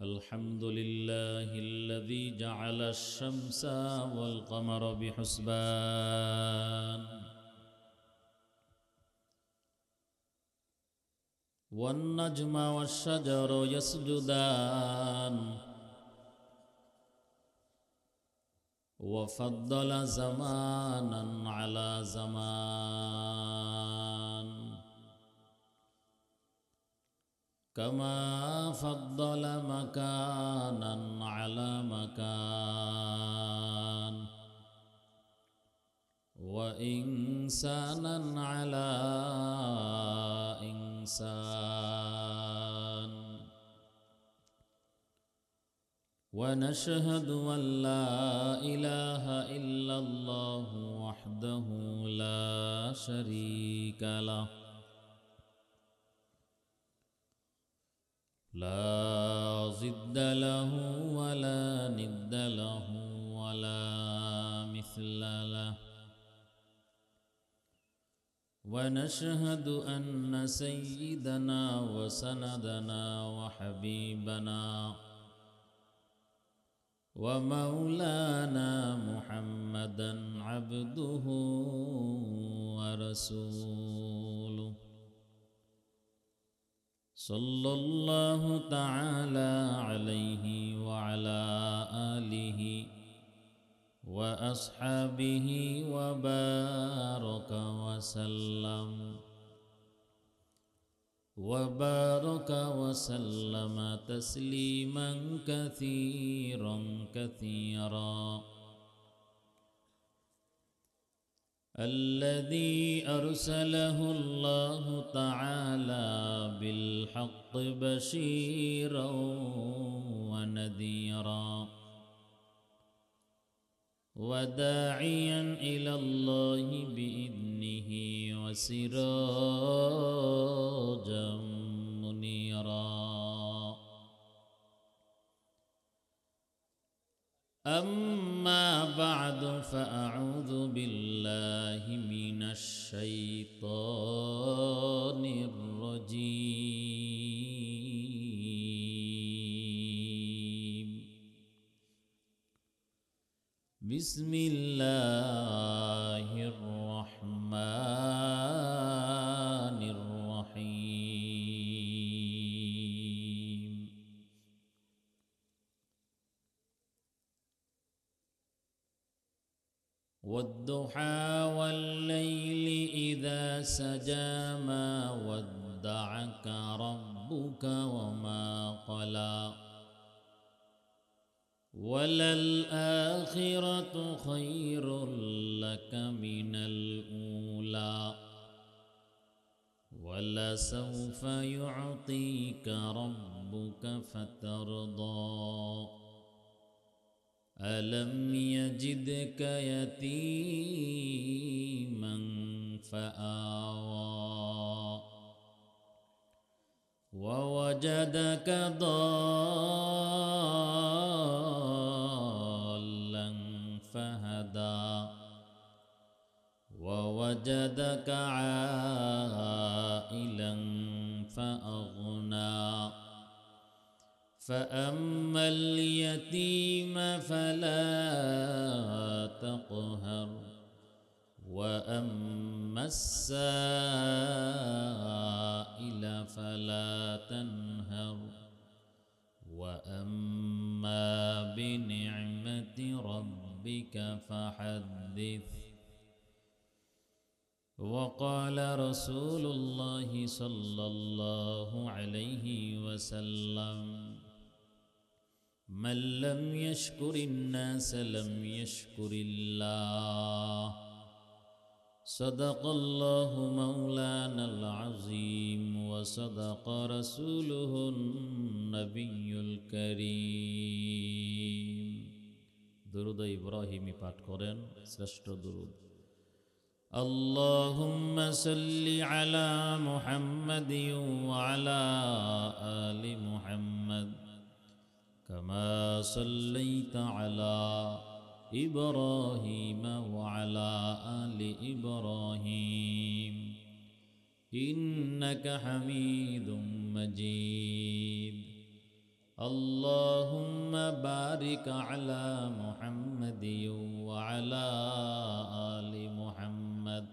الحمد لله الذي جعل الشمس والقمر بحسبان والنجم والشجر يسجدان وفضل زمانا على زمان كما فضل مكانا على مكان وإنسانا على إنسان ونشهد أن لا إله إلا الله وحده لا شريك له لا ضد له ولا ند له ولا مثل له ونشهد أن سيدنا وسندنا وحبيبنا ومولانا محمدا عبده ورسوله صلى الله تعالى عليه وعلى آله وأصحابه وبارك وسلم تسليما كثيرا كثيرا الذي أرسله الله تعالى بالحق بشيرا ونذيرا وداعيا إلى الله بإذنه وسراجا منيرا أما بعد فأعوذ بالله من الشيطان الرجيم بسم الله الرحمن الرحيم والضحى والليل إذا سجى ما ودعك ربك وما قلى وللآخرة خير لك من الأولى ولسوف يعطيك ربك فترضى ألم يجدك يتيما فآوى ووجدك ضالا فهدى ووجدك عائلا فأغنى فأما اليتيم فلا تقهر وأما السائل فلا تنهر وأما بنعمة ربك فحدث وقال رسول الله صلى الله عليه وسلم من لم يشكر الناس لم يشكر الله صدق الله مولانا العظيم وصدق رسوله النبي الكريم درود إبراهيم পাঠ করেন শ্রেষ্ঠ দুরূদ اللهم صل على محمد وعلى آل محمد كما صليت على إبراهيم وعلى آل إبراهيم إنك حميد مجيد اللهم بارك على محمد وعلى آل محمد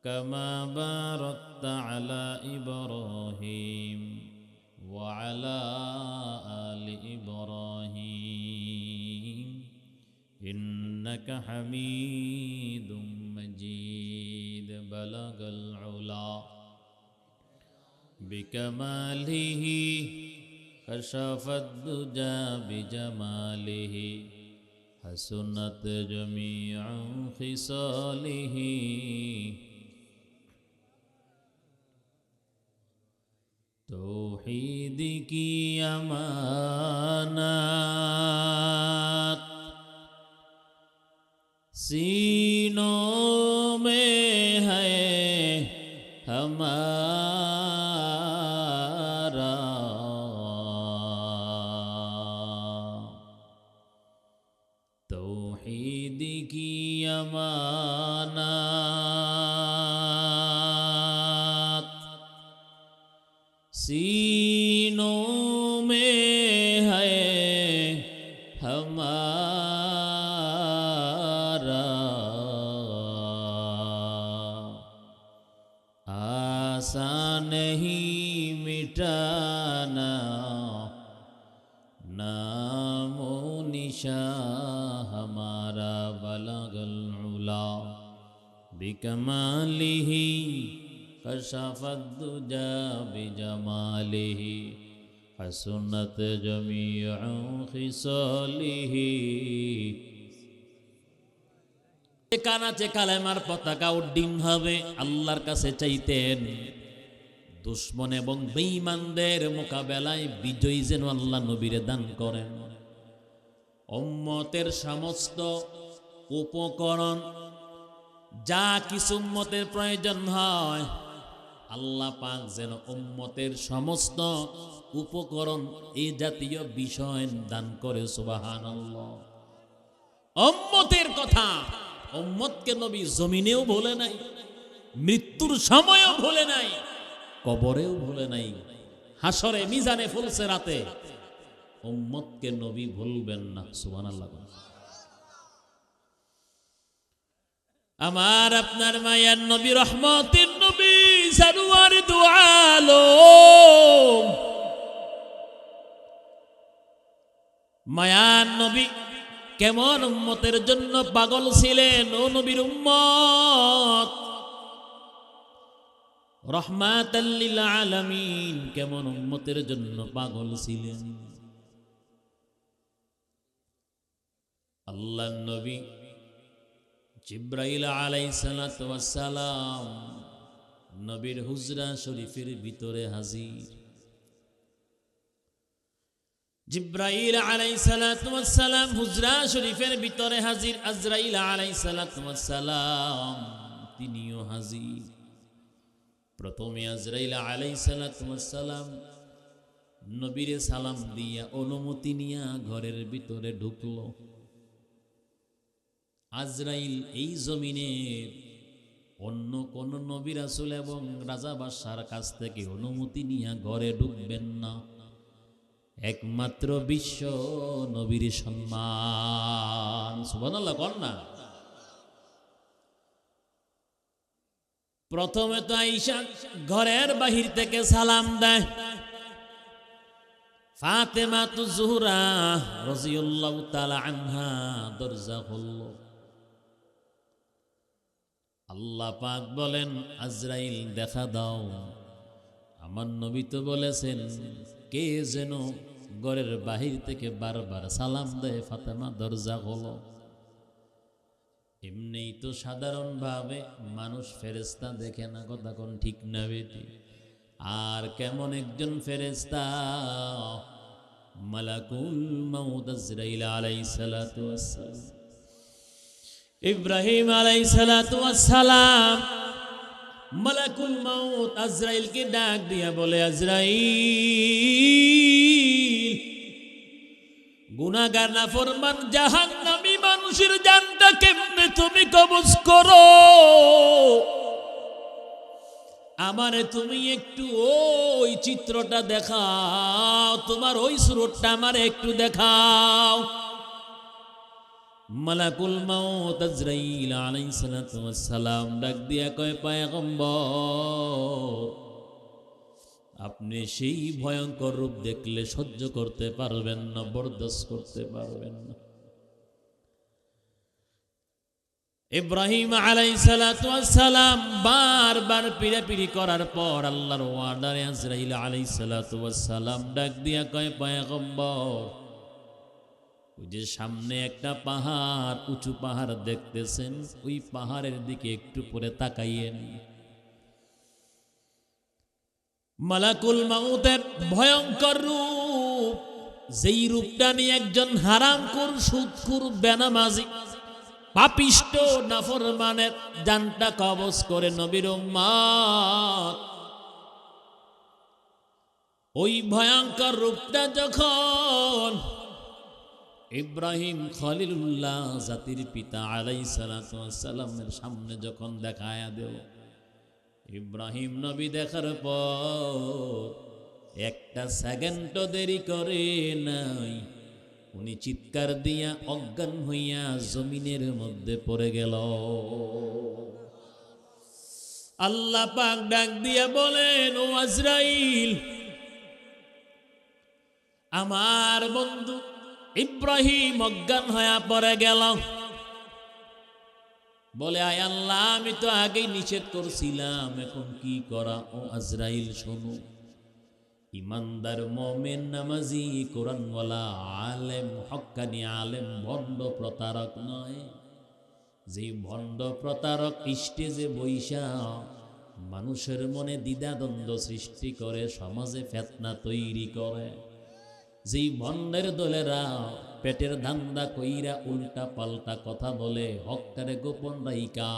كما باركت على إبراهيم وعلى آل إبراهيم إنك حميد مجيد بلغ العلا بكماله كشف الدجى بجماله حسنت جميع خصاله توحید کی امانت سینوں میں ہے ہمارا توحید کی امانت سینوں میں ہے ہمارا آسان نہیں مٹانا نام و نشان ہمارا بلغ العلا بکمالہ کشف الدجى بجماله حسنت جميع خصاله কানাচে কালেমার পতাকা উড্ডীন হবে আল্লাহর কাছে চাইতেন দুশমন এবং বেঈমানদের মোকাবেলায় বিজয় যেন আল্লাহ নবীরে দান করেন উম্মতের সমস্ত উপকরণ যা কিছু উম্মতের প্রয়োজন হয় আল্লাহ পাক যেন উম্মতের সমস্ত উপকরণ এই জাতীয় বিষয় দান করে সুবহানাল্লাহ উম্মতের কথা উম্মতকে নবী জমিনেও ভুলে নাই মৃত্যুর সময়ও ভুলে নাই কবরেও ভুলে নাই হাসরে মিজানে ফুলসে রাতে উম্মতকে নবী ভুলবেন না সুবহানাল্লাহ আমার আপনার মায়ার নবী রহমতের নবী সারওয়ার দু আলম মায়ার নবী কেমন উম্মতের জন্য পাগল ছিলেন ও নবীর উম্মত রহমাতাল লিল আলামিন কেমন উম্মতের জন্য পাগল ছিলেন আল্লাহর নবী জিব্রাইল আলাইহিস সালাতু ওয়াস সালাম নবীর হুজরা শরীফের ভিতরে হাজির জিব্রাইল আলাইহিস সালাতু ওয়াস সালাম হুজরা শরীফের ভিতরে হাজির আজরাইল আলাইহিস সালাতু ওয়াস সালাম তিনিও হাজির প্রথমে আজরাইল আলাইহিস সালাতু ওয়াস সালাম নবীরে সালাম দিয়া অনুমতি নিয়া ঘরের ভিতরে ঢুকলো আজরাইল এই জমিনের অন্য কোন নবী রাসূল এবং রাজা বাদশার কাছ থেকে অনুমতি নিয়ে ঘরে ঢুকবেন না একমাত্র বিশ্ব নবীর সম্মান সুবহানাল্লাহ কোন না প্রথমে তো আয়েশা ঘরের বাহির থেকে সালাম দেয় ফাতেমা তু জোহরা রাদিয়াল্লাহু তাআলা আনহা দরজা খুলল আল্লাহ পাক বলেন আজরাইল দেখা দাও আমার নবী তো বলেছেন কে যেন ঘরের বাহির থেকে বারবার সালাম দেয় ফাতেমা দরজা খোলো এমনিই তো সাধারণভাবে মানুষ ফেরেশতা দেখে না কথা কোন ঠিক না বেটি আর কেমন একজন ফেরেশতা মালাকুল মাউত আজরাইল আলাইহিস সালাতু ওয়াস সালাম ইব্রাহিম আলাইহিস সালাতু ওয়াস সালাম মালাকুল মাউত আজরাইলকে ডাক দিয়া বলে আজরাইল গুনাহগার নাফরমান জাহান্নামী মানুষের জানটা কেমনে তুমি কবজ করো আমারে তুমি একটু ওই চিত্রটা দেখাও, তোমার ওই সুরতটা আমারে একটু দেখাও। মালাকুল মাউত আজরাইল আলাইহিস সালাতু ওয়াস সালাম ডাক দিয়া কয়, পয়গম্বর, আপনি সেই ভয়ঙ্কর রূপ দেখলে সহ্য করতে পারবেন না, বরদাস্ত করতে পারবেন না। ইব্রাহিম আলাইহিস সালাতু ওয়াস সালাম বারবার পিড়াপিড়ি করার পর আল্লাহর ওয়ার্ডারে আজরাইল আলাইহিস সালাতু ওয়াস সালাম ডাক দিয়া কয়, পয়গম্বর, ওই যে সামনে একটা পাহাড়, উঁচু পাহাড় দেখতেছেন, ওই পাহাড়ের দিকে একটু পরে তাকাইয়েন। মালাকুল মাউতের ভয়ঙ্কর রূপ, যেই রূপটা নিয়ে একজন হারামখোর, সুদখোর, বেনামাজি, পাপিষ্ট, নাফরমানের জানটা কবজ করে নবীর উম্মত, ওই ভয়ঙ্কর রূপটা যখন ইব্রাহিম খলিলুল্লাহ জাতির পিতা আলাইহিস সালাতু ওয়াস সালামের সামনে যখন দেখায়া দেব, ইব্রাহিম নবী দেখার পর একটা সেকেন্ডও দেরি করে নাই, উনি চিৎকার দিয়া অজ্ঞান হইয়া জমিনের মধ্যে পড়ে গেল। আল্লাহ পাক ডাক দিয়া বলেন, ও আজরাইল, আমার বন্ধু ইব্রাহিম অজ্ঞান হইয়া পড়ে গেল। বলে, আয় আল্লাহ, আমি তো আগেই নিষেধ করছিলাম, এখন কি করা? ও আজরাইল শোনো, ইমানদার, মুমিন, নামাজি, কোরআনওয়ালা, আলেম, হক্কানি আলেম, ভণ্ড প্রতারক নয়। যে ভণ্ড প্রতারক স্টেজে বইসা মানুষের মনে দ্বিধাদ্বন্দ্ব সৃষ্টি করে, সমাজে ফিতনা তৈরি করে, যেই ভণ্ডের দলেরা পেটের ধান্দা কইরা উল্টা পাল্টা কথা বলে, হকটারে গোপন রাইকা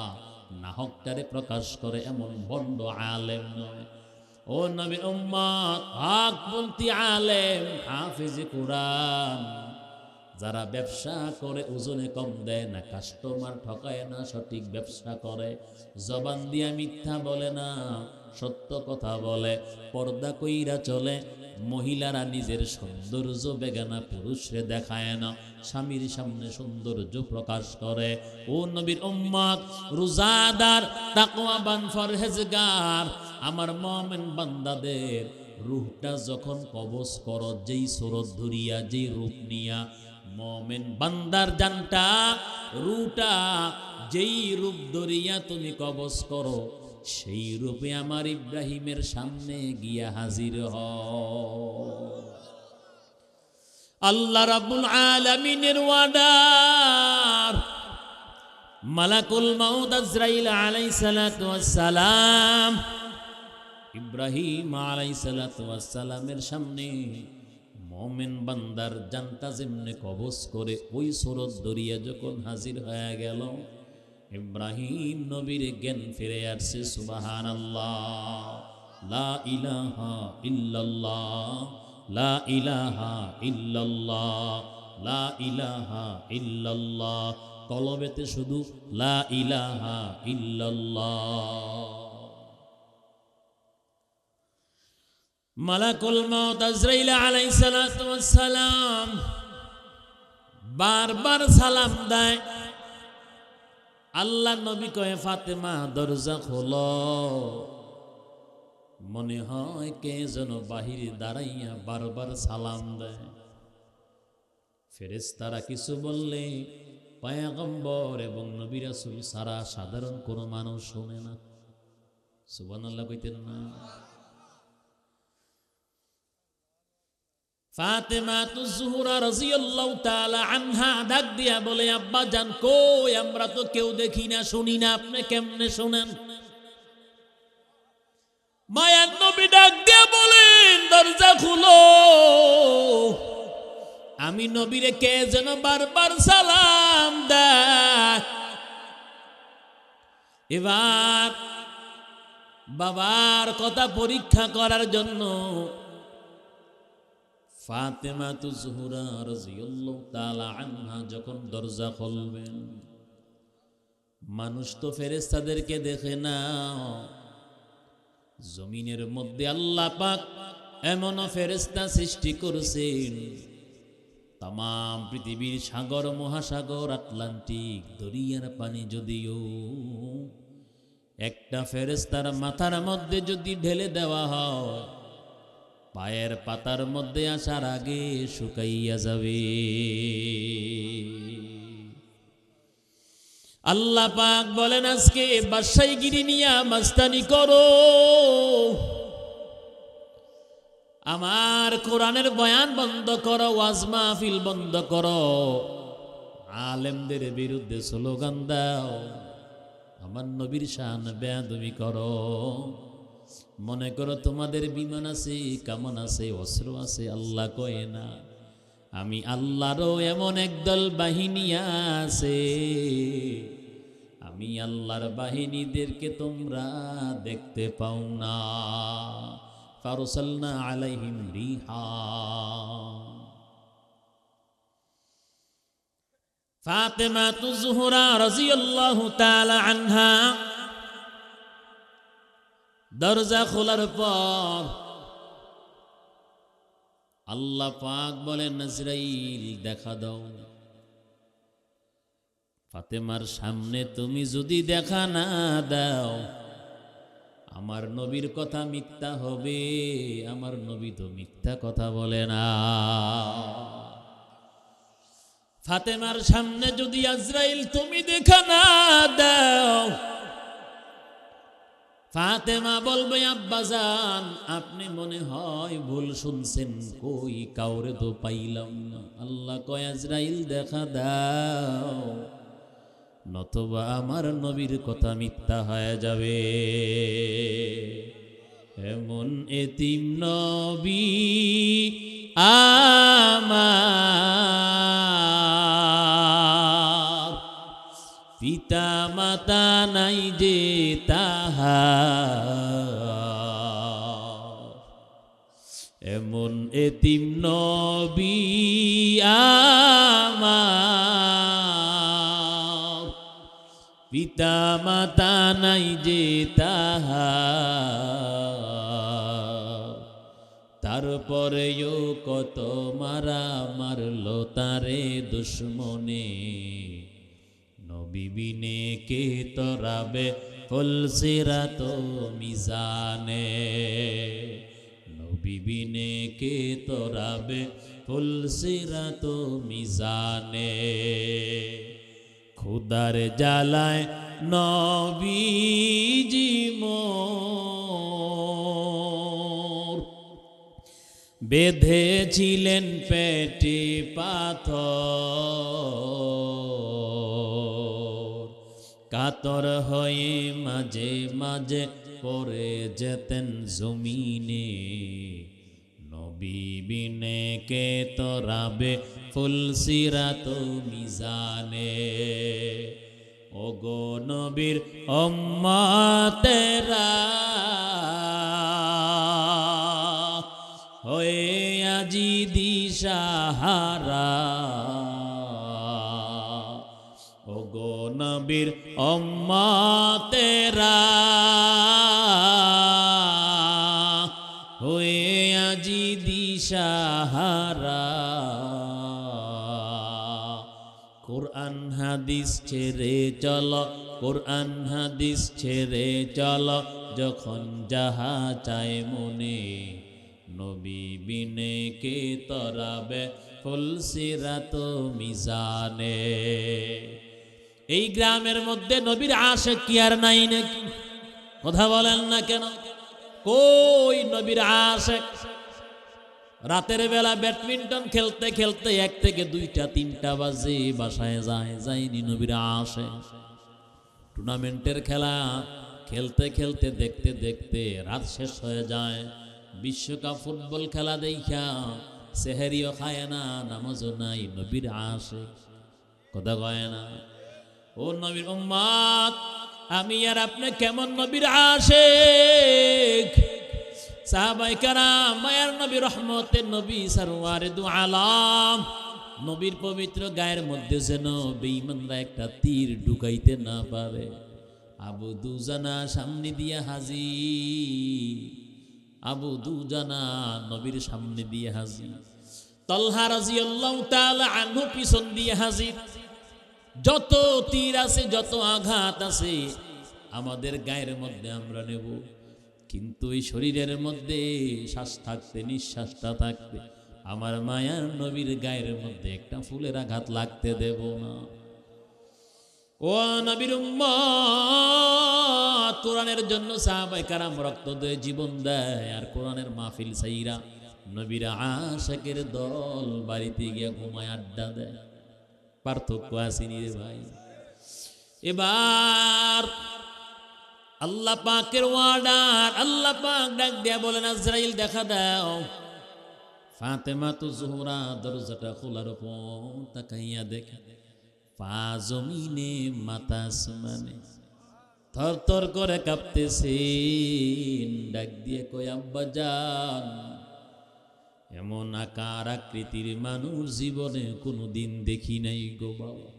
না হকটারে প্রকাশ করে, এমন ভণ্ড আলেম নয়। ও নবীর উম্মত, হকপন্থী আলেম, হাফেজে কোরআন, যারা ব্যবসা করে ওজনে কম দেয় না, কাস্টমার ঠকায় না, সঠিক ব্যবসা করে, জবান দিয়া মিথ্যা বলে না, সত্য কথা বলে, পর্দা কইরা চলে, মহিলারা নিজের সৌন্দর্য বেগানা পুরুষরে দেখায় না, স্বামীর সামনে সৌন্দর্য প্রকাশ করে। ও নবীর উম্মত, রোজাদার, তাকওয়াবান, পরহেজগার আমার মুমিন বান্দাদের রূহটা যখন কবজ করো, যেই সুরত ধরিয়া, যেই রূপ নিয়া, মুমিন বান্দার জানটা, রূহটা যেই রূপ ধরিয়া তুমি কবজ করো, সেই রূপে আমার ইব্রাহিমের সামনে গিয়া হাজির হও। আল্লাহ রাব্বুল আলামিনের ওয়ার্ডার, মালাকুল মাউত আজরাইল আলাইহিস সালাতু ওয়াস সালাম ইব্রাহিম আলাইহিস সালাতু ওয়াস সালামের সামনে মুমিন বান্দার জানটা যেমনে কবজ করে, ওই সুরত ধরিয়া যখন হাজির হয়ে গেল, ইব্রাহিম নবীর জ্ঞান ফিরে আসছে। সুবহানাল্লাহ, লা ইলাহা ইল্লাল্লাহ, লা ইলাহা ইল্লাল্লাহ, লা ইলাহা ইল্লাল্লাহ, কলবেতে শুধু লা ইলাহা ইল্লাল্লাহ। মালাকুল মাউত আজরাইল আলাইহিস সালাতু ওয়াস সালাম বারবার সালাম দেয়। আল্লাহ নবী কয়ে, ফাতেমা, দরজা খোলো। মনে হয় কে যেন বাহিরে দাঁড়াইয়া বারবার সালাম দেয়। ফেরেশতারা কিছু বললে পয়গম্বর এবং নবী রাসূল সারা সাধারণ কোনো মানুষ শুনে না। সুবহানাল্লাহ কইতেন না? ফাতেমা তুজহুরা রাদিয়াল্লাহু তাআলা আনহা ডাক দিয়া বলে, আব্বা জান কই? আমরা তো কেউ দেখি না, শুনি না, আপনি কেমনে শুনেন? মায়ার নবী ডাক দিয়া বলেন, দরজা খুলো। আমি নবীরে কে যেন বারবার সালাম দেয়। এবার বাবার কথা পরীক্ষা করার জন্য ফাতেমা তুজহুরা রাদিয়াল্লাহু তাআলা আনহা যখন দরজা খুলবেন, মানুষ তো ফেরেশতাদেরকে দেখে না, জমিনের মধ্যে আল্লাহ পাক এমন ফেরেশতা সৃষ্টি করেছেন, তাম পৃথিবীর সাগর মহাসাগর আটলান্টিক দরিয়ার পানি যদিও একটা ফেরেশতার মাথার মধ্যে যদি ঢেলে দেওয়া হয়, পায়ের পাতার মধ্যে আসার আগে শুকাইয়া যাবে। আল্লাহ পাক বলেন, আজকে বাদশাহীগিরি নিয়া মাস্তানি করো, আমার কোরআনের বয়ান বন্ধ করো, ওয়াজ মাহফিল বন্ধ করো, আলেমদের বিরুদ্ধে স্লোগান দাও, আমার নবীর শান বেয়াদবি করো, মনে করো তোমাদের বিমান আছে, কামান আছে, অস্ত্র আছে। আল্লাহ কয় না, আমি আল্লাহরও এমন একদল বাহিনী আছে, আমি আল্লাহর বাহিনীদেরকে তোমরা দেখতে পাও না। ফারসালনা আলাইহিম রিহা। ফাতেমাতু যুহরা রাদিয়াল্লাহু তাআলা আনহা দরজা খোলার পর আল্লাহ পাক বলেন, আজরাইল দেখা দাও। ফাতেমার সামনে তুমি যদি দেখা না দাও, আমার নবীর কথা মিথ্যা হবে। আমার নবী তো মিথ্যা কথা বলে না। ফাতেমার সামনে যদি আজরাইল তুমি দেখা না দাও, ফাতেমা বলবে, আব্বাজান আপনি মনে হয় ভুল শুনছেন, কই কাউরে তো পাইলাম না। আল্লাহ কয়, আজরাইল দেখা দাও, নতুবা আমার নবীর কথা মিথ্যা হয়ে যাবে। এমন এতিম নবী আমার, পিতা মাতা নাই যে তাহার, এমন এতিম নবী আমার, পিতা মাতা নাই যে তাহার, তারপরেও কত মারা মারলো তারে দুশ্মনে, নবী বিনে কে তরাবে ফুলসিরাত মিজানে, নবী বিনে কে তরাবে ফুলসিরাত মিজানে। খুদার জ্বালায় নবীজি মোর বেঁধেছিলেন পেটে পাথর, কাতর হয়ে মাঝে মাঝে পড়ে যেতেন জমিনে, নবী বিনে কে তরাবে ফুলসিরাত মিজানে। ওগো নবীর উম্মতেরা হয়ে আজি দিশাহারা, ওগো নবীর উম্মতেরা হয়ে আজি দিশাহারা। কোরআন হাদিস ছেড়ে চলো, কোরআন হাদিস ছেড়ে চলো, যখন যাহা চায় মনে, নবী বিনে কে তরাবে ফুলসিরাত মিজানে। এই গ্রামের মধ্যে নবীর আশিক কি আর নাই নাকি? কথা বলেন না কেন? কই নবীর আশিক? রাতের বেলা ব্যাডমিন্টন খেলতে খেলতে 1 থেকে 2টা 3টা বাজে বাসায় যায়নি নবীর আশিক। টুর্নামেন্টের খেলা খেলতে খেলতে দেখতে দেখতে রাত শেষ হয়ে যায়। বিশ্বকাপ ফুটবল খেলা দেখা সেহরিও খায় না, নামাজও নাই, নবীর আশিক। কথা কয় না? ও নবীর উম্মত, আমি আর আপনি কেমন নবীর আশিক? সাহাবায়ে কেরাম মায়ার নবী, রহমতের নবী, সরওয়ারে দু আলাম নবীর পবিত্র গায়ের মধ্যে যেন বেঈমানরা একটা তীর ঢুকাইতে না পারে। আবু দুজানা সামনে দিয়ে হাজির, আবু দুজানা নবীর সামনে দিয়ে হাজির, তালহা রাদিয়াল্লাহু তাআলা আনহু পিছন দিয়ে হাজির। যত তীর আছে, যত আঘাত আছে আমাদের গায়ের মধ্যে আমরা নেব, কিন্তু এই শরীরের মধ্যে শ্বাস থাকতে, নিঃশ্বাসটা থাকতে আমার মায়ার নবীর গায়ের মধ্যে একটা ফুলের আঘাত লাগতে দেব না। ও নবীর উম্মত, কোরআনের জন্য সাহাবায়ে কেরাম রক্ত দিয়ে জীবন দেয়, আর কোরআনের মাহফিল সাইরা নবীর আশিকের দল বাড়িতে গিয়ে ঘুমায়, আড্ডা দেয়। পার্থক্য আসেনি রে ভাই। এবার আল্লাহ পাকের ওয়ার্ডার, আল্লাহ পাক ডাক দিয়া বলেন, আজরাইল দেখা দাও। ফাতেমা তো জোহরা দরজাটা খোলার পর তাকাইয়া দেখে পা জমিনে মাথা আসমানে, থর থর করে কাঁপতেছে। ডাক দিয়ে কই, আব্বা জান, এমন আকার আকৃতির মানুষ জীবনে কোনোদিন দেখি নাই গো বাবা।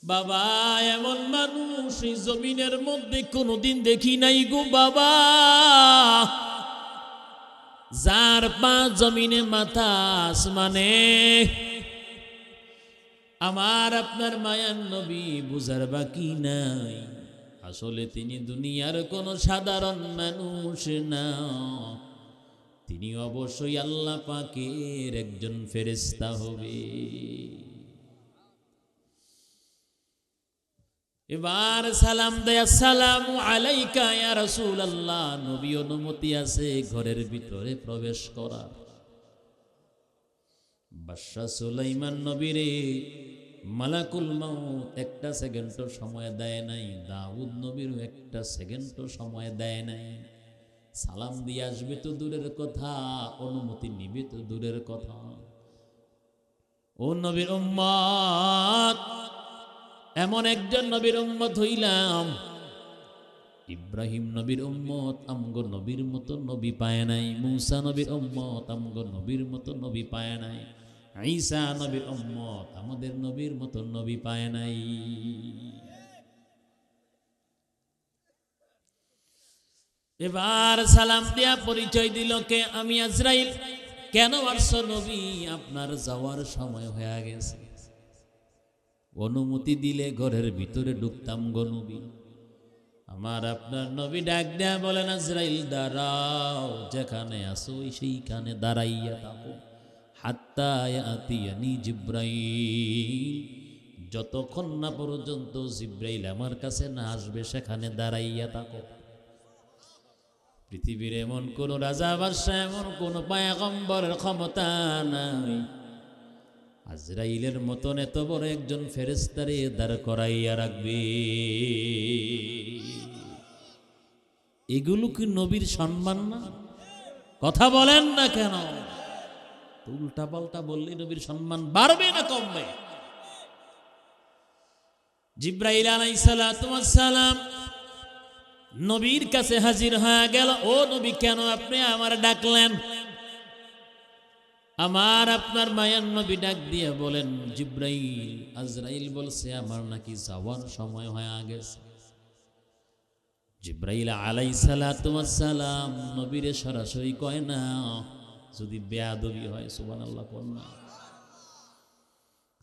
বাবা, এমন মানুষ এই জমিনের মধ্যে কোনোদিন দেখি নাই গো বাবা, যার পা জমিনে মাথা আসমানে। আমার আপনার মায়ার নবী বুঝার বাকি নাই, আসলে তিনি দুনিয়ার কোনো সাধারণ মানুষ না, তিনি অবশ্যই আল্লাহ পাকের একজন ফেরেশতা হবে। এবার সালাম দেয়, আসসালামু আলাইকা ইয়া রাসূলুল্লাহ। নবী অনুমতি আছে ঘরের ভিতরে প্রবেশ করার। বাদশা সুলাইমান নবীরে মালাকুল মাউত একটা সেকেন্ডও সময় দেয় নাই, দাউদ নবীর একটা সেকেন্ডও সময় দেয় নাই। সালাম দিয়ে আসবে তো দূরের কথা, অনুমতি নিবে তো দূরের কথা। ও নবীর উম্মত, এমন একজন নবীর উম্মত হইলাম, ইব্রাহিম নবীর উম্মত আমগো নবীর মতো নবী পায় নাই, মূসা নবীর উম্মত আমগো নবীর মতো নবী পায় নাই, ঈসা নবীর উম্মত আমাদের নবীর মতো নবী পায় নাই। এবার সালাম দিয়া পরিচয় দিল, কে? আমি আজরাইল। কেন আসছো নবী? আপনার যাওয়ার সময় হয়ে গেছে, অনুমতি দিলে ঘরের ভিতরে ঢুকতাম গো নবী। আমার আপনার নবী ডাক দেয়া বলেন, আজরাইল দাঁড়াও, যেখানে আসো সেইখানে দাঁড়াইয়া থাকো, হাত্তা ইয়াতিয়ানি জিব্রাইল, যতক্ষণ না পর্যন্ত জিব্রাইল আমার কাছে না আসবে সেখানে দাঁড়াইয়া থাকো। পৃথিবীর এমন কোন রাজা বাদশা, এমন কোন পয়গম্বরের ক্ষমতা নাই আজরাইলের মতন এত বড় একজন ফেরেশতারে দাঁড় করাইয়া রাখবে। এগুলো কি নবীর সম্মান না? কথা বলেন না কেন? উল্টা পাল্টা বললে নবীর সম্মান বাড়বে না কমবে? জিব্রাইল আলাইহিস সালাতু ওয়াস সালাম নবীর কাছে হাজির হয়ে গেল। ও নবী, কেন আপনি আমার ডাকলেন? আমার আপনার মায়ার নবী ডাক দিয়ে বলেন, জিব্রাইল, আজরাইল বলছে আমার নাকি যাওয়ার সময় হয়ে গেছে। জিব্রাইল আলাইহিস সালাতু ওয়াস সালাম নবীরে সরাসরি কয় না, যদি বেয়াদবি হয় সুবহানাল্লাহ কোন না।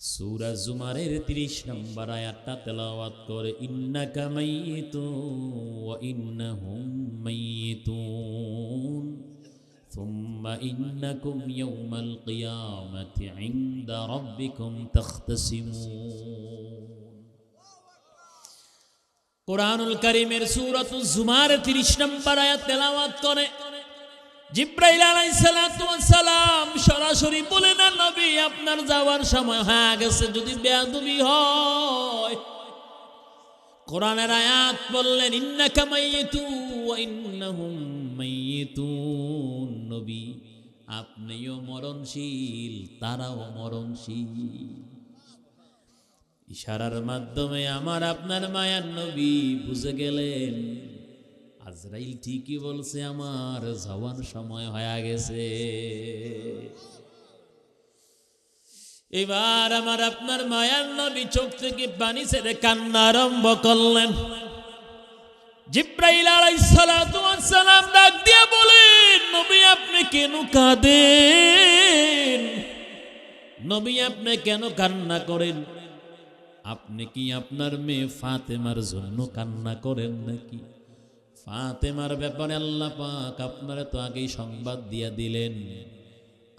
সূরা জুমারের 30 নম্বর আয়াতটা তেলাওয়াত করে, ইন্নাকা মাইয়িতুন ওয়া ইন্নাহুম মাইয়িতুন সুম্মা ইন্নাকুম ইয়াওমাল কিয়ামাতি ইনদা রাব্বিকুম তাখতাসিমুন। কোরআনুল কারীমের সূরাতুজ জুমারের 30 নম্বর আয়াত তেলাওয়াত করে জিব্রাইল আলাইহিস সালাতু ওয়াস সালাম সরাসরি বলে না, নবী আপনার যাওয়ার সময় হয়ে গেছে, যদি বেয়াদবি হয়। কোরআনের আয়াত বললেন, ইন্নাকা মাইয়িতুন ওয়া ইন্নাহুম মাইয়িতুন, নবী আপনিও মরণশীল, তারাও মরণশীল। ইশারার মাধ্যমে আমার আপনার মায়ার নবী বুঝে গেলেন আজরাইল ঠিকই বলছে, আমার যাওয়ার সময় হয়ে গেছে। এবার আমার আপনার মায়ার নবী চোখ থেকে পানি ছেড়ে কান্না আরম্ভ করলেন। জিব্রাইল আলাইহিস সালাতু ওয়াস সালাম ডাক দিয়ে বলেন, নবী আপনি কেন কাঁদেন? নবী আপনি কেন কান্না করেন? আপনি কি আপনার মেয়ে ফাতেমার জন্য কান্না করেন নাকি? ফাতেমার ব্যাপারে আল্লাহ পাক আপনারা তো আগেই সংবাদ দিয়ে দিলেন।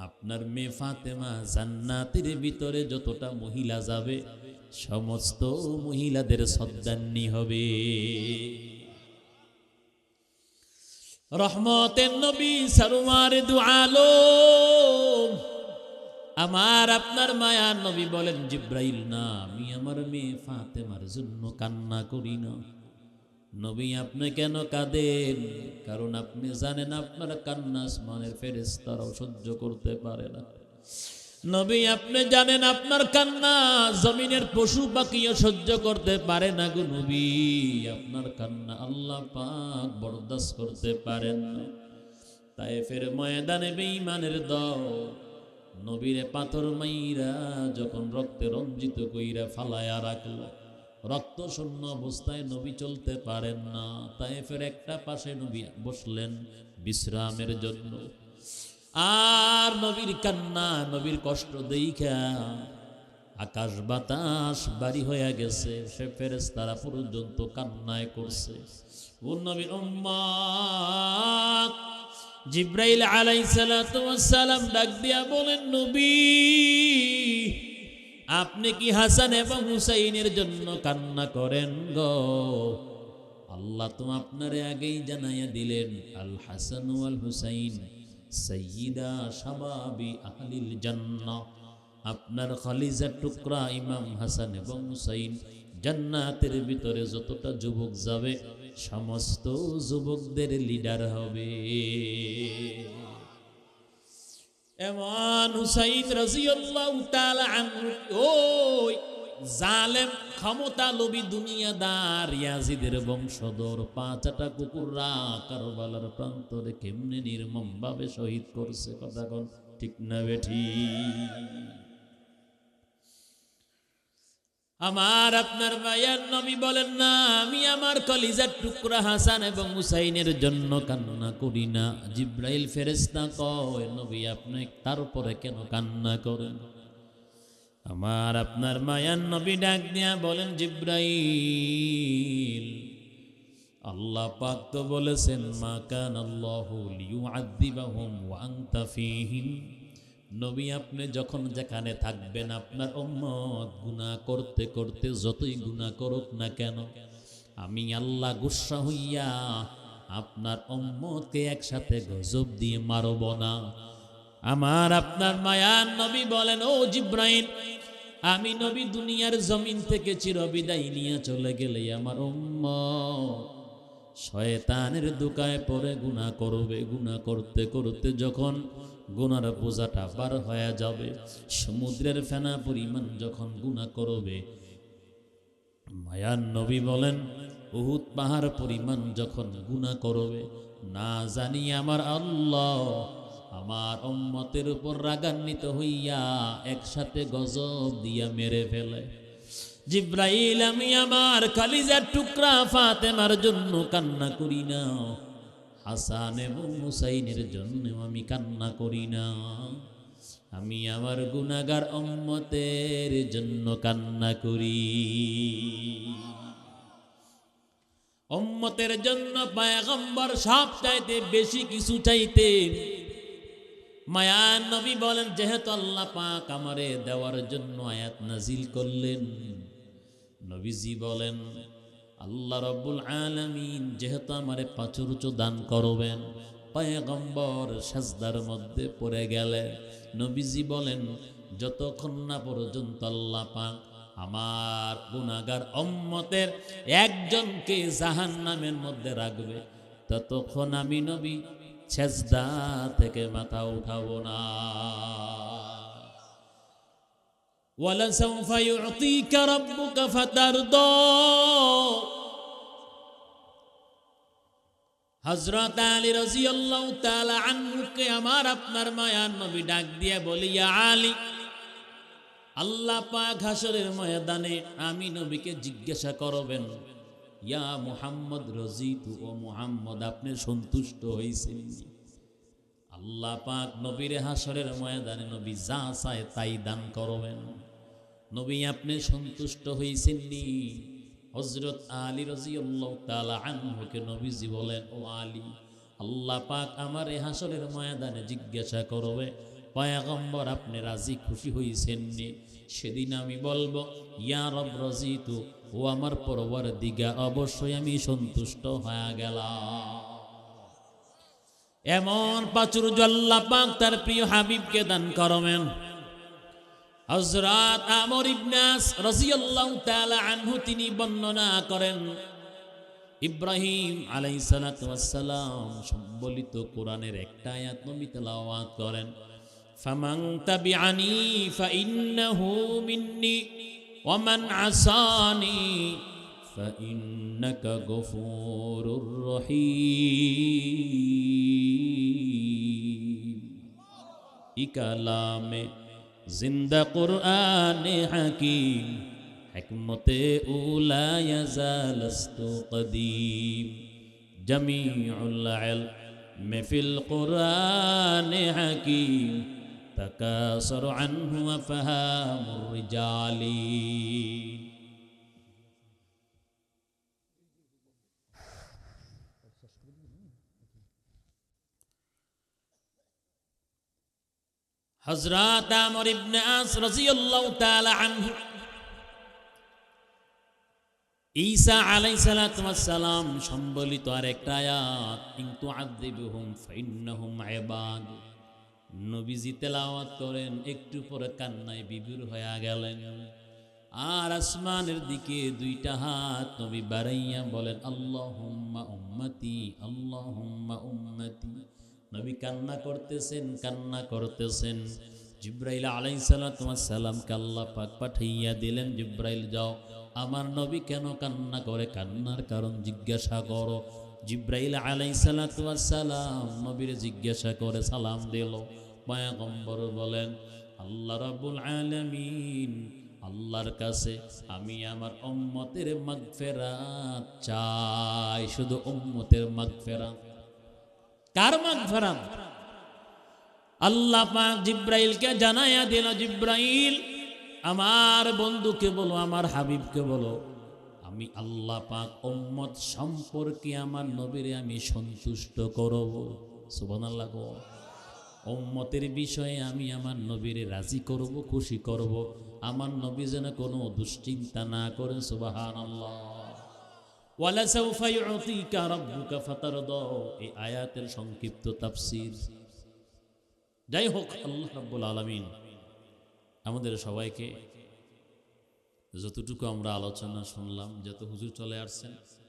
আপনার মেয়ে ফাতেমা জান্নাতের ভিতরে যতটা মহিলা যাবে সমস্ত মহিলাদের সর্দান্নী হবে। রহমতের নবী সরওয়ার দু আলম আমার আপনার মায়ার নবী বলেন, জিব্রাইল না, আমি আমার মেয়ে ফাতেমার জন্য কান্না করি না। নবী আপনি কেন কাঁদেন? কারণ আপনি জানেন আপনার কান্না আসমানের ফেরেশতারাও সহ্য করতে পারে না। নবী আপনি জানেন আপনার কান্না জমিনের পশু পাখিও সহ্য করতে পারে না গো নবী। আপনার কান্না আল্লাহ পাক বরদাস্ত করতে পারেন না। তায়েফের ময়দানে বেঈমানের দল নবীরে পাথর মাইরা যখন রক্তে রঞ্জিত কইরা ফালায়া রাখলো, রক্ত শূন্য অবস্থায় নবী চলতে পারেন না। তায়েফের একটা পাশে নবী বসলেন বিশ্রামের জন্য। আর নবীর কান্না, নবীর কষ্ট দেইখা আকাশ বাতাস বাড়ি হয়ে গেছে। সে ফেরেশতারা পর্যন্ত কান্নায় করছে। ও নবীর উম্মত জিব্রাইল আলাইহিস সালাতু ওয়াস সালাম ডাক দিয়া বলেন, নবী আপনি কি হাসান এবং হুসাইনের জন্য কান্না করেন গো? আল্লাহ তো আপনারে আগেই জানাইয়া দিলেন, আল হাসান ওয়াল হুসাইন সাইয়্যিদা শাবাবি আহলিল জান্নাহ। আপনার কলিজার টুকরা ইমাম হাসান এবং হুসাইন জান্নাতের ভিতরে যতটা যুবক যাবে সমস্ত যুবকদের লিডার হবে। এমন হুসাইন রাদিয়াল্লাহু তাআলা আনহু ওই জালেম ক্ষমতা লোভী দুনিয়াদার ইয়াজিদের বংশধর পাঁচটা কুকুররা কারবালার প্রান্তরে কেমনে নির্মম ভাবে শহীদ করছে। কথা কোন ঠিক না বেঠি? আমার আপনার মায়ের নবী বলেন না, আমি আমার কলিজার টুকরা হাসান এবং হুসাইনের জন্য কান্না করি না। জিব্রাইল ফেরেশতা কয়, নবী আপনি তারপরে কেন কান্না করেন? আমার আপনার মায়ার নবী ডাক দিয়া বলেন, জিব্রাইল আল্লাহ পাক তো বলেছেন, মা কানাল্লাহু লিয়ুআযিবাহুম ওয়া আনতা ফীহিম। নবী আপনি যখন যেখানে থাকবেন আপনার উম্মত গুনাহ করতে করতে যতই গুনাহ করুক না কেন, আমি আল্লাহ গুসা হইয়া আপনার উম্মতকে একসাথে গজব দিয়ে মারব না। আমার আপনার মায়ার নবী বলেন, ও জিব্রাইল আমি নবী দুনিয়ার জমিন থেকে চিরবিদায় নিয়ে চলে গেলে আমার উম্মত শয়তানের দুকায় পড়ে গুনাহ করবে। গুনাহ করতে করতে যখন গুনার বোঝাটা পার হয়ে যাবে, সমুদ্রের ফেনা পরিমাণ যখন গুনাহ করবে, মায়ার নবী বলেন উহুদ পাহাড় পরিমাণ যখন গুনাহ করবে, না জানি আমার আল্লাহ আমার উম্মতের উপর রাগান্বিত হইয়া একসাথে গজব দিয়া মেরে ফেলে। জিব্রাইল আমি আমার কলিজার টুকরা ফাতেমার জন্য কান্না করি না, হাসান এবং হুসাইনের জন্য আমি কান্না করি না, আমি আমার গুনাহগার উম্মতের জন্য কান্না করি। উম্মতের জন্য পয়গম্বর সব চাইতে বেশি কিছু চাইতেন। মায়ার নবী বলেন, যেহেতু আল্লাহ পাক আমারে দেওয়ার জন্য আয়াত নাজিল করলেন, নবীজি বলেন আল্লাহ রাব্বুল আলামিন যেহেতু আমারে প্রাচুর্য দান করবেন, পয়গম্বর সাজদার মধ্যে পড়ে গেলে নবীজি বলেন যতক্ষণ না পর্যন্ত আল্লাহ পাক আমার গুনাহগার উম্মতের একজনকে জাহান্নামের মধ্যে রাখবে, ততক্ষণ আমি নবী সেজদা থেকে মাথা উঠাবো না। ওয়ালাসাউফা ইউতিকা রাব্বুকা ফাতারদা। হযরত আলী রাদিয়াল্লাহু তাআলা আনহুকে আমার আপনার মায়ার নবী ডাক দিয়ে বলি, ইয়া আলী, আল্লাহ পাক হাসরের ময়দানে আমি নবীকে জিজ্ঞাসা করবেন, ইয়া মুহাম্মদ রাজিতু, ও মুহাম্মদ আপনি সন্তুষ্ট হয়েছেন? আল্লাহ পাক নবীর হাসরের ময়দানে নবী যা চায় তাই দান করবেন। নবী আপনি সন্তুষ্ট হয়েছেন নি? হযরত আলী রাদিয়াল্লাহু তাআলা আনহুকে নবীজি বলেন, ও আলী, আল্লাহ পাক আমার এই হাসরের ময়দানে জিজ্ঞাসা করবে, পয়গম্বর আপনি রাজি খুশি হয়েছেন নি? সেদিন আমি বলবো, ইয়া রব রাজিতু, ও আমার পরওয়ারদিগার অবশ্যই আমি সন্তুষ্ট হয়ে গেলাম। এমন প্রাচুর্য আল্লাহ পাক তার প্রিয় হাবিবকে দান করবেন। হযরত আমর ইবনে আস রাদিয়াল্লাহু তাআলা আনহু তিনি বর্ণনা করেন, ইব্রাহিম আলাইহিস সালাতু ওয়াস সালাম সম্বলিত কোরআনের একটা আয়াত নবী তেলাওয়াত করেন, ফামান তাবিআনি ফাইন্নাহু মিন্নি ওয়া মান আসানি ফাইন্নাকা গফুরুর রহিম। ই কালামে জিন্দা কুরআনে হাকিম, হিকমতে উলা ইয়াজালস্তু কদীম, জামিউল ইলম ফিল কুরআনে হাকিম, তাকাসুর আনহু আফহামুর রিজালি। হযরত আমর ইবনে আস রাদিয়াল্লাহু তাআলা আনহু ঈসা আলাইহিস সালাতু ওয়াস সালাম সম্বলিত আরেকটা আয়াত, ইন তুআযিবহুম ফাইন্নাহুম ইবাদ, নবীজি তেলাওয়াত করেন, একটু পরে কান্নায় বিভোর হয়ে গেলেন। আর আসমানের দিকে দুইটা হাত নবী বাড়াইয়া বলেন, আল্লাহুম্মা উম্মতি, আল্লাহুম্মা উম্মতি। নবী কান্না করতেছেন। জিব্রাইল আলাইহিস সালাতু ওয়াস সালামকে আল্লাহ পাক পাঠাইয়া দিলেন, জিব্রাইল যাও, আমার নবী কেন কান্না করে, কান্নার কারণ জিজ্ঞাসা করো। জিব্রাইল আলাইহিস সালাতু ওয়াস সালাম নবীর জিজ্ঞাসা করে সালাম দিল। পয়গম্বর বলেন, আল্লাহ রাব্বুল আলামিন, আল্লাহর কাছে আমি আমার উম্মতের মাগফিরাত চাই, শুধু উম্মতের মাগফিরাত। কার মাগফিরাত? আল্লাহ পাক জিব্রাইলকে জানায়া দিল, জিব্রাইল আমার বন্ধুকে বলো, আমার হাবিবকে বলো, আমি আল্লাহ পাক উম্মত সম্পর্কে আমার নবীরে আমি সন্তুষ্ট করব। সুবহানাল্লাহ। উম্মতের বিষয়ে আমি আমার নবীরে রাজি করব, খুশি করব, আমার নবী যেন কোনো দুশ্চিন্তা না করেন। সুবহানাল্লাহ। ওয়ালা সাউফা ইউতিকা রাব্বুকা ফাতারদা, এই আয়াতের সংক্ষিপ্ত তাফসীর। যাই হোক, আল্লাহ রাব্বুল আলামিন আমাদের সবাইকে যতটুকু আমরা আলোচনা শুনলাম, যত হুজুর চলে আসছেন